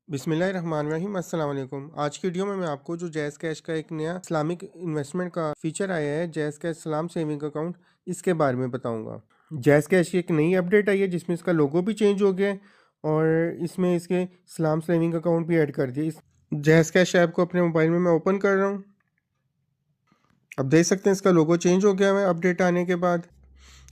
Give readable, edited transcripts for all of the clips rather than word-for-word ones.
बिस्मिल्लाहिर्रहमानिर्रहीम अस्सलाम वालेकुम। आज की वीडियो में मैं आपको जो जैज़ कैश का एक नया इस्लामिक इन्वेस्टमेंट का फीचर आया है, जैज़ कैश सलाम सेविंग अकाउंट, इसके बारे में बताऊंगा। जैज़ कैश की एक नई अपडेट आई है जिसमें इसका लोगो भी चेंज हो गया है और इसमें इसके सलाम सेविंग अकाउंट भी ऐड कर दिए। इस जैज़ कैश ऐप को अपने मोबाइल में मैं ओपन कर रहा हूँ। अब देख सकते हैं इसका लोगो चेंज हो गया है अपडेट आने के बाद।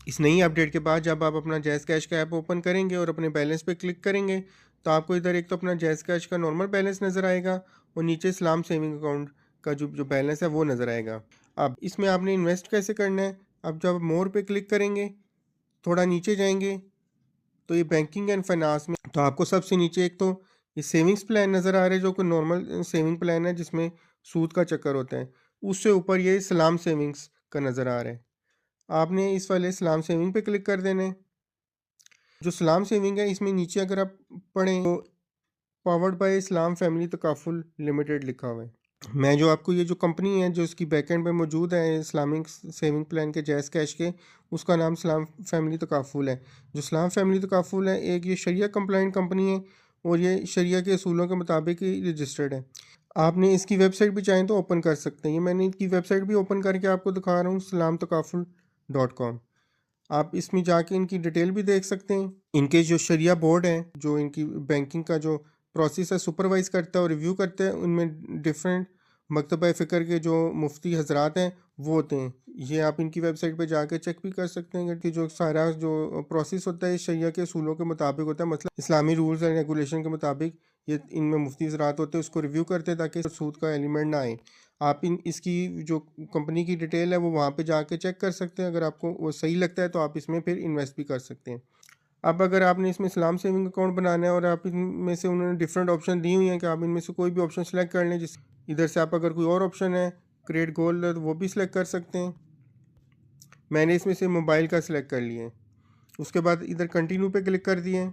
इस नई अपडेट के बाद जब आप अपना जैज़ कैश का ऐप ओपन करेंगे और अपने बैलेंस पे क्लिक करेंगे तो आपको इधर एक तो अपना जैज़ कैश का नॉर्मल बैलेंस नज़र आएगा और नीचे इस्लाम सेविंग अकाउंट का जो जो बैलेंस है वो नज़र आएगा। अब इसमें आपने इन्वेस्ट कैसे करना है, अब जब मोर पे क्लिक करेंगे थोड़ा नीचे जाएंगे तो ये बैंकिंग एंड फाइनेंस में तो आपको सबसे नीचे एक तो ये सेविंग्स प्लान नज़र आ रहा है जो कि नॉर्मल सेविंग प्लान है जिसमें सूद का चक्कर होता है। उससे ऊपर ये सलाम सेविंग्स का नज़र आ रहा है। आपने इस वाले सलाम सेविंग पे क्लिक कर देना है। जो सलाम सेविंग है इसमें नीचे अगर आप पढ़ें तो powered by Islam family takaful limited लिखा हुआ है। मैं जो आपको ये जो कंपनी है जो इसकी बैकएंड पे मौजूद है इस्लामिक सेविंग प्लान के जैज़ कैश के, उसका नाम सलाम फैमिली तकाफुल है। जो सलाम फैमिली तकाफुल है एक ये शरिया कंप्लाइंट कंपनी है और ये शरिया के असूलों के मुताबिक ही रजिस्टर्ड है। आपने इसकी वेबसाइट भी चाहें तो ओपन कर सकते हैं। ये मैंने इसकी वेबसाइट भी ओपन करके आपको दिखा रहा हूँ, सलामतकाफुल.com। आप इसमें जाके इनकी डिटेल भी देख सकते हैं। इनके जो शरिया बोर्ड है जो इनकी बैंकिंग का जो प्रोसेस है सुपरवाइज करता है और रिव्यू करता है, उनमें डिफरेंट मकतबा फ़िक्र के जो मुफ्ती हजरात हैं वो होते हैं। ये आप इनकी वेबसाइट पे जाके चेक भी कर सकते हैं कि जो सारा जो प्रोसेस होता है शरिया के असूलों के मुताबिक होता है, मतलब इस्लामी रूल्स एंड रेगुलेशन के मुताबिक ये इनमें मुफ्ती हजरात होते हैं उसको रिव्यू करते हैं ताकि सूद का एलिमेंट ना आए। आप इसकी जो कंपनी की डिटेल है वो वहाँ पे जाके चेक कर सकते हैं। अगर आपको वो सही लगता है तो आप इसमें फिर इन्वेस्ट भी कर सकते हैं। अब अगर आपने इसमें इस्लाम सेविंग अकाउंट बनाना है और आप इनमें से उन्होंने डिफरेंट ऑप्शन दी हुई हैं कि आप इनमें से कोई भी ऑप्शन सेलेक्ट कर लें, जिस इधर से आप अगर कोई और ऑप्शन है क्रिएट गोल तो वो भी सिलेक्ट कर सकते हैं। मैंने इसमें से मोबाइल का सिलेक्ट कर लिया है। उसके बाद इधर कंटिन्यू पे क्लिक कर दिए।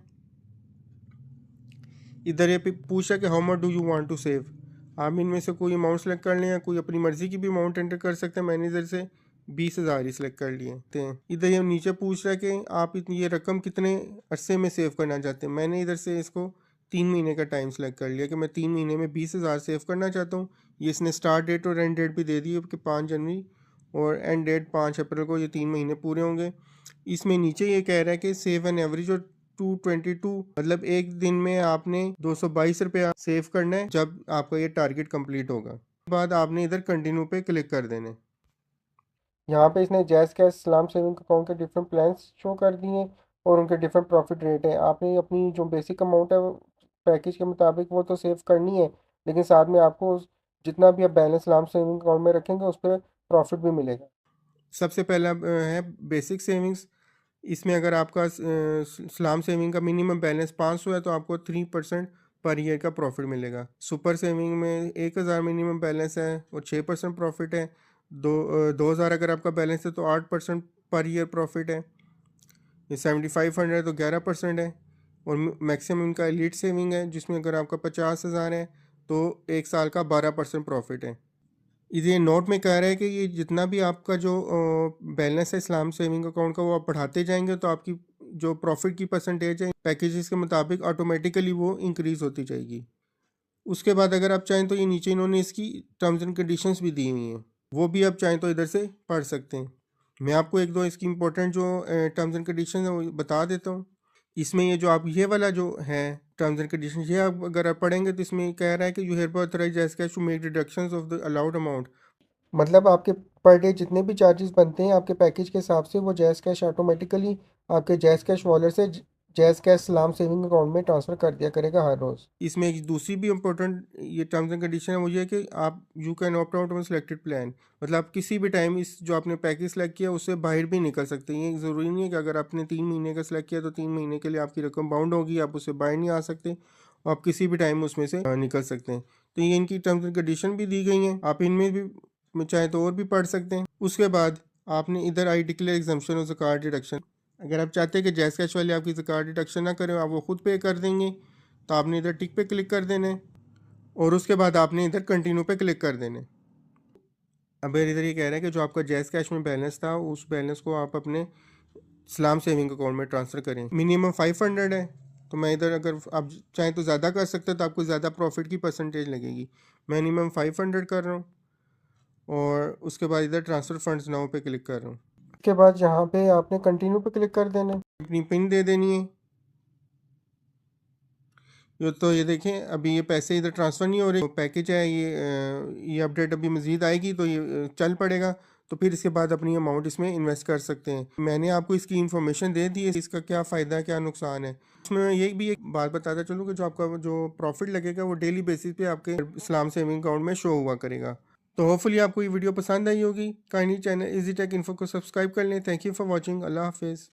इधर ये पूछा कि how much do you want to save. आप इनमें से कोई अमाउंट सेलेक्ट कर लें या कोई अपनी मर्ज़ी की भी अमाउंट एंटर कर सकते हैं। मैंने इधर से 20,000 ही सिलेक्ट कर लिए थे। इधर ये नीचे पूछ रहा है कि आप ये रकम कितने अरसे में सेव करना चाहते हैं। मैंने इधर से इसको 3 महीने का टाइम सेलेक्ट कर लिया कि मैं 3 महीने में 20,000 सेव करना चाहता हूँ। ये इसने स्टार्ट डेट और एंड डेट भी दे दी है कि 5 जनवरी और एंड डेट 5 अप्रैल को ये 3 महीने पूरे होंगे। इसमें नीचे ये कह रहा है कि सेव एन एवरेज और 222, मतलब एक दिन में आपने 222 रुपया सेव करना है जब आपका ये टारगेट कंप्लीट होगा। बाद आपने इधर कंटिन्यू पे क्लिक कर देना है। यहाँ पे इसने जैज़ कैश सलाम सेविंग अकाउंट के डिफरेंट प्लान्स शो कर दिए हैं और उनके डिफरेंट प्रॉफिट रेट हैं। आपने अपनी जो बेसिक अमाउंट है वो पैकेज के मुताबिक वो तो सेव करनी है, लेकिन साथ में आपको जितना भी आप बैलेंस सलाम सेविंग अकाउंट में रखेंगे उस पर प्रॉफिट भी मिलेगा। सबसे पहला है बेसिक सेविंग्स। इसमें अगर आपका सलाम सेविंग का मिनिमम बैलेंस 500 है तो आपको 3% पर ईयर का प्रॉफिट मिलेगा। सुपर सेविंग में 1,000 मिनिमम बैलेंस है और 6% प्रॉफिट है। 2,000 अगर आपका बैलेंस है तो 8% पर ईयर प्रॉफिट है। ये 7,500 है तो 11% है। और मैक्सिमम इनका एलीट सेविंग है जिसमें अगर आपका 50,000 है तो 1 साल का 12% प्रॉफिट है। ये नोट में कह रहा है कि ये जितना भी आपका जो बैलेंस है इस्लाम सेविंग अकाउंट का वो आप बढ़ाते जाएंगे तो आपकी जो प्रॉफिट की परसेंटेज है पैकेजेस के मुताबिक ऑटोमेटिकली वो इंक्रीज़ होती जाएगी। उसके बाद अगर आप चाहें तो ये नीचे इन्होंने इसकी टर्म्स एंड कंडीशंस भी दी हुई हैं, वो भी आप चाहें तो इधर से पढ़ सकते हैं। मैं आपको एक दो इसकी इंपॉर्टेंट जो टर्म्स एंड कंडीशन है वो बता देता हूँ। इसमें ये जो आप ये वाला जो है टर्म्स एंड कंडीशन, ये आप अगर आप पढ़ेंगे तो इसमें कह रहा है कि you here authorize Jazz Cash to make deductions of the allowed amount. मतलब आपके पर डे जितने भी चार्जेस बनते हैं आपके पैकेज के हिसाब से वो जैज़ कैश ऑटोमेटिकली आपके जैज़ कैश वॉलेट से जैज़ कैश सलाम सेविंग अकाउंट में ट्रांसफ़र कर दिया करेगा हर रोज़। इसमें एक दूसरी भी इम्पोर्टेंट ये टर्म्स एंड कंडीशन है वो ये है कि आप you can opt out of selected plan. मतलब आप किसी भी टाइम इस जो आपने पैकेज सेलेक्ट किया उससे बाहर भी निकल सकते हैं। ये ज़रूरी नहीं है कि अगर आपने 3 महीने का सेलेक्ट किया तो 3 महीने के लिए आपकी रकम बाउंड होगी, आप उससे बाहर नहीं आ सकते। आप किसी भी टाइम उसमें से निकल सकते हैं। तो ये इनकी टर्म्स एंड कंडीशन भी दी गई हैं, आप इनमें भी में चाहे तो और भी पढ़ सकते हैं। उसके बाद आपने इधर I declare exemption of zakat deduction. अगर आप चाहते हैं कि जैज़ कैश वाले आपकी ज़कात डिडक्शन ना करें, आप वो खुद पे कर देंगे, तो आपने इधर टिक पे क्लिक कर देना है और उसके बाद आपने इधर कंटिन्यू पे क्लिक कर देना है। अब इधर ये कह रहा है कि जो आपका जैज़ कैश में बैलेंस था उस बैलेंस को आप अपने सलाम सेविंग अकाउंट में ट्रांसफ़र करें। मिनिमम 500 है तो मैं इधर अगर आप चाहें तो ज़्यादा कर सकते हैं तो आपको ज़्यादा प्रॉफिट की परसेंटेज लगेगी। मिनिमम 500 कर रहा हूँ और उसके बाद इधर ट्रांसफ़र फंड्स नाउ पे क्लिक कर रहा हूँ। उसके बाद यहाँ पे आपने कंटिन्यू पे क्लिक कर देना है, अपनी पिन दे देनी है। ये देखें अभी ये पैसे इधर ट्रांसफ़र नहीं हो रहे, पैकेज है ये अपडेट अभी मज़ीद आएगी तो ये चल पड़ेगा, तो फिर इसके बाद अपनी अमाउंट इसमें इन्वेस्ट कर सकते हैं। मैंने आपको इसकी इन्फॉर्मेशन दे दी है, इसका क्या फ़ायदा है क्या नुकसान है। उसमें ये भी एक बात बताता चलूँ कि जो आपका जो प्रॉफिट लगेगा वो डेली बेसिस पे आपके इस्लाम सेविंग अकाउंट में शो हुआ करेगा। तो होपफुली आपको ये वीडियो पसंद आई होगी। Kindly channel easy tech info को सब्सक्राइब कर लें। Thank you for watching. Allah हाफिज़।